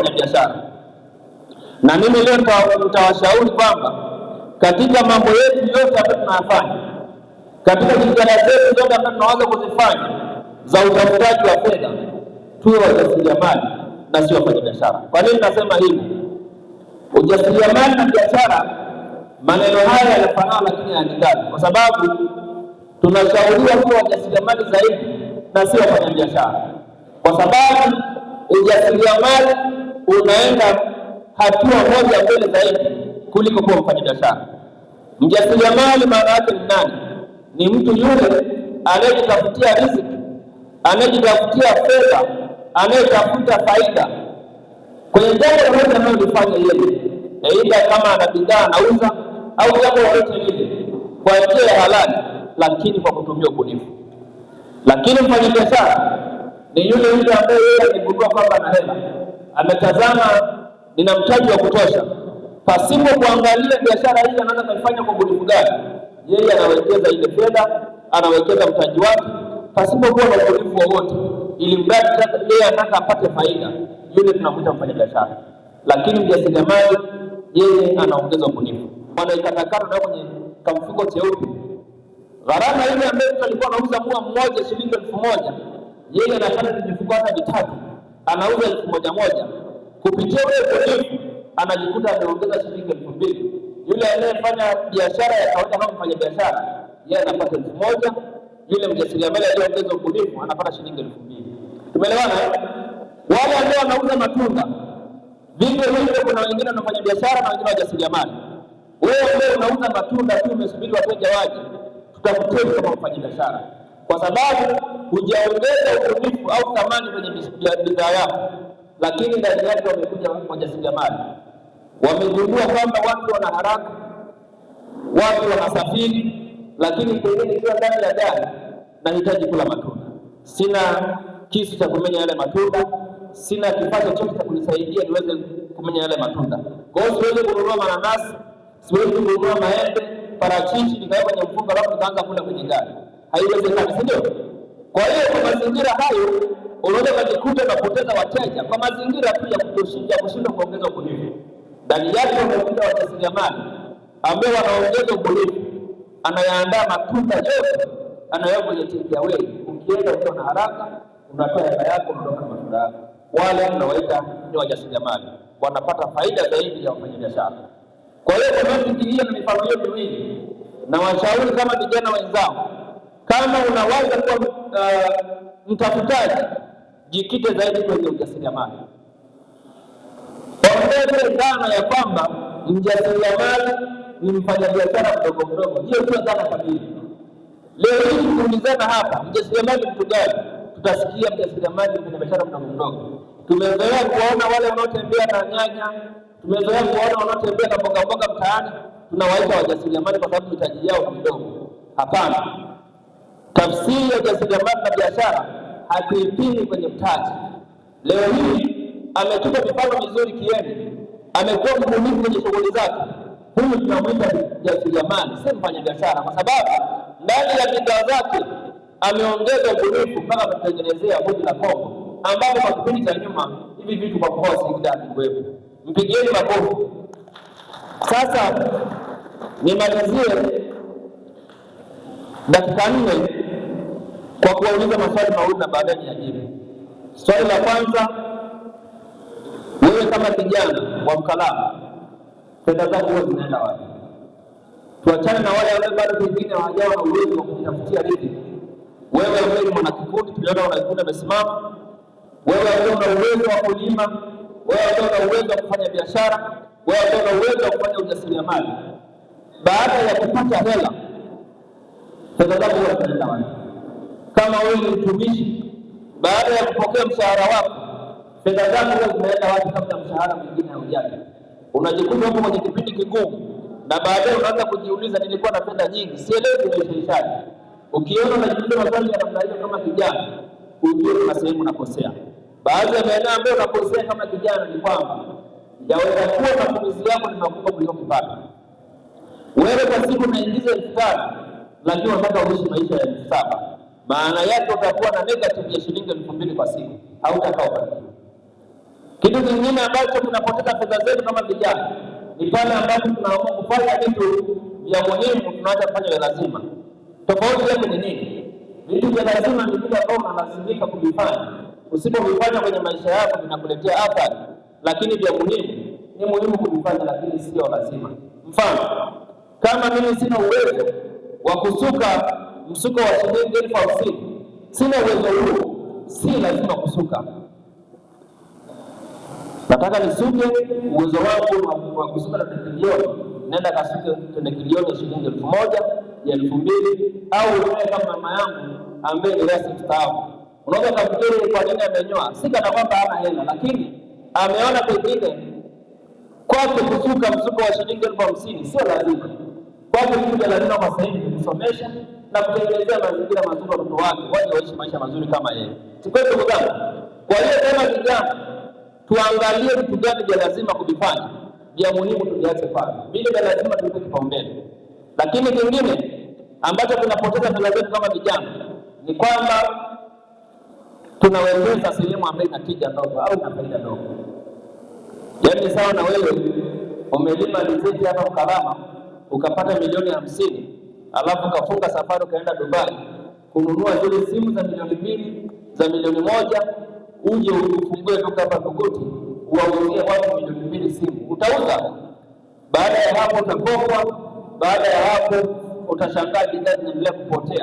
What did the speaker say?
biashara. Na mimi leo nitawashauri kwamba katika mambo yetu yote ambayo tunayafanya, katika jitihada zetu zote ambazo tunaweza kuzifanya za utafutaji wa fedha, tuwe wajasiriamali na sio wafanyabiashara. Kwa nini nasema hivi? Ujasiriamali na biashara, maneno haya yanafanana lakini hayalingani, kwa sababu tunashauriwa kuwa wajasiriamali zaidi na sio wafanyabiashara, kwa sababu ujasiriamali unaenda hatua moja mbele zaidi kuliko kuwa mfanyabiashara. Mjasiriamali maana yake ni nani? Ni mtu yule anayejitafutia riziki, anayejitafutia fedha, anayetafuta faida kwenye jambo lolote analolifanya yeye, aidha kama ana bidhaa anauza au jambo lolote lile kwa njia ya halali, lakini kwa kutumia ubunifu. Lakini mfanyabiashara ni yule ambaye yeye aligundua kwamba ana hela, ametazama nina mtaji wa kutosha, pasipo kuangalia biashara hii anaweza kuifanya kwa ubunifu gani. Yeye anawekeza ile fedha, anawekeza mtaji wake pasipo kuwa na ubunifu wowote, ili mradi yeye anataka apate faida. Yule tunamwita mfanyabiashara. Lakini mjasiriamali yeye anaongeza ubunifu. Wanaikatakata na kwenye kamfuko cheupe, gharama ile ambayo mtu alikuwa anauza mua mmoja shilingi 1000, yeye anapata mifuko hata mitatu, anauza 1000. Kupitia ule ubunifu anajikuta ameongeza shilingi 2000. Yule anayefanya biashara ya kawaida kama mfanyabiashara, yeye anapata 1000. Yule mjasiriamali aliyeongeza ubunifu anapata shilingi 2000. Tumeelewana? Wale ambao wanauza matunda, vivyo hivyo kuna wengine wanafanya biashara na wengine wajasiriamali. Wewe ambaye unauza matunda tu umesubiri wateja waje, tutakutia kama mfanyabiashara, kwa sababu hujaongeza ubunifu au thamani kwenye bidhaa yako. Lakini ndani yake wamekuja wajasiriamali, wamegundua kwamba watu wana haraka, watu wanasafiri, lakini pengine ikiwa ndani ya gari nahitaji kula matunda, sina kisu cha kumenya yale matunda, sina kifaa chochote cha kunisaidia niweze kumenya yale matunda. Kwa hiyo siwezi kununua mananasi, siwezi kununua maembe, parachichi nikaweka kwenye mfuko alafu nikaanza kula kwenye gari. Haiwezekani, si ndio? Kwa hiyo kwa mazingira hayo unaweza kujikuta unapoteza wateja kwa mazingira tu ya kushindwa kuongeza ubunifu. Ndani yake wamekuja wajasiriamali ambao wanaongeza ubunifu, anayaandaa matunda yote, anaweka kwenye takeaway. Ukienda ukiwa na haraka, unatoa hela yako, unaondoka na matunda yako. Wale tunawaita ni wajasiriamali, wanapata faida zaidi ya wafanyabiashara. Kwa hiyo kwa mantiki na mifano hiyo miwili, na washauri kama vijana wenzao, kama unawaza kuwa mtafutaji, jikite zaidi kwenye ujasiriamali. Ongeze dhana ya kwamba mjasiriamali ni mfanyabiashara mdogo mdogo. Hiyo sio dhana kamili. Leo hii tukiulizana hapa, mjasiriamali mtu gani? Tutasikia mjasiriamali ni mfanyabiashara mdogo mdogo. Tumezoea kuona wale wanaotembea na nyanya, tumezoea kuona wanaotembea na mboga mboga mtaani, tunawaita wajasiriamali kwa sababu mitaji yao ni midogo. Hapana. Tafsiri ya ujasiriamali na biashara hatuipimi kwenye mtaji. Leo hii ametupa mifano mizuri Kieni, amekuwa mbunifu kwenye shughuli zake. Huyu tunamwita mjasiriamali, si mfanyabiashara, kwa sababu ndani ya bidhaa zake ameongeza ubunifu mpaka kutengenezea bodi la Kongo, ambapo kwa kipindi cha nyuma hivi vitu kwa mkoa wa Singida havikuwepo. Mpigieni makofi. Sasa nimalizie dakika 4 kwa kuwauliza maswali mawili na baadaye niyajibu. Swali la kwanza, wewe kama kijana wa Mkalama, fedha zako huwa zinaenda wapi? Tuachane na wale ambao bado pengine hawajawa na uwezo wa kujitafutia riziki. Wewe ambaye ni mwanakikundi, tuliona unaikundi amesimama. Wewe ambaye una uwezo wa kulima, wewe ambaye una uwezo wa kufanya biashara, wewe ambaye una uwezo wa kufanya ujasiriamali, baada ya kupata hela, fedha zako huwa zinaenda wapi? Kama wewe ni mtumishi, baada ya kupokea mshahara wako, fedha zako huwa zinaenda wapi kabla mshahara mwingine haujaja? Unajikuta hapo kwenye kipindi kigumu, na baadaye unaanza kujiuliza, nilikuwa na fedha nyingi, sielewi nimeshaishaje. Ukiona unajiuliza maswali ya namna hiyo kama kijana, ujue kuna sehemu unakosea. Baadhi ya maeneo ambayo unakosea kama kijana ni kwamba yaweza kuwa matumizi yako ni makubwa kuliko kipato. Wewe kwa siku unaingiza 5000, lakini unataka uishi maisha ya 7000. Maana yake utakuwa na negative ya shilingi 2000 kwa siku, hautakaa. Kitu kingine ambacho kinapoteza fedha zetu kama vijana ni pale ambapo tunaamua kufanya vitu vya muhimu tunaacha kufanya vya lazima. Tofauti yake ni nini? Vitu vya lazima ni vile ambavyo unalazimika kuvifanya. Usipovifanya kwenye maisha yako vinakuletea athari, lakini vya muhimu ni muhimu kuvifanya, lakini sio lazima. Mfano, kama mimi sina uwezo wa kusuka msuko wa shilingi 50,000, sina uwezo huo, si lazima kusuka. Nataka nisuke, uwezo wangu wa kusuka na kilioni, nenda kasuke tende kilioni ya shilingi 1,000, ya 2,000, au wewe kama mama yangu ambaye ni rasi mstaafu. Unaweza kufikiri kwa nini amenyoa? Si kana kwamba hana hela, lakini ameona pengine kwake kusuka msuko wa shilingi 50,000 sio lazima. Kwake kitu cha lazima kwa sasa hivi ni kusomesha na kutengenezea mazingira mazuri watoto wake waje waishi maisha mazuri kama yeye. Si kweli ndugu zangu? Kwa hiyo kama vijana tuangalie vitu gani vya lazima kuvifanya, vya muhimu tuviache pale, vile vya lazima tuvipe kipaumbele. Lakini kingine ambacho tunapoteza fedha zetu kama vijana ni kwamba tunawekeza sehemu ambayo ina tija ndogo au ina faida ndogo. Yaani sawa na wewe umelima alizeti hapa Ukalama ukapata milioni 50, alafu ukafunga safari ukaenda Dubai kununua zile simu za milioni 2, za milioni 1, uje ufungue duka hapa Tuguti uwauzie watu milioni 2 simu. Utauza. Baada ya hapo utakopwa, baada ya hapo utashangaa bidhaa zinaendelea kupotea.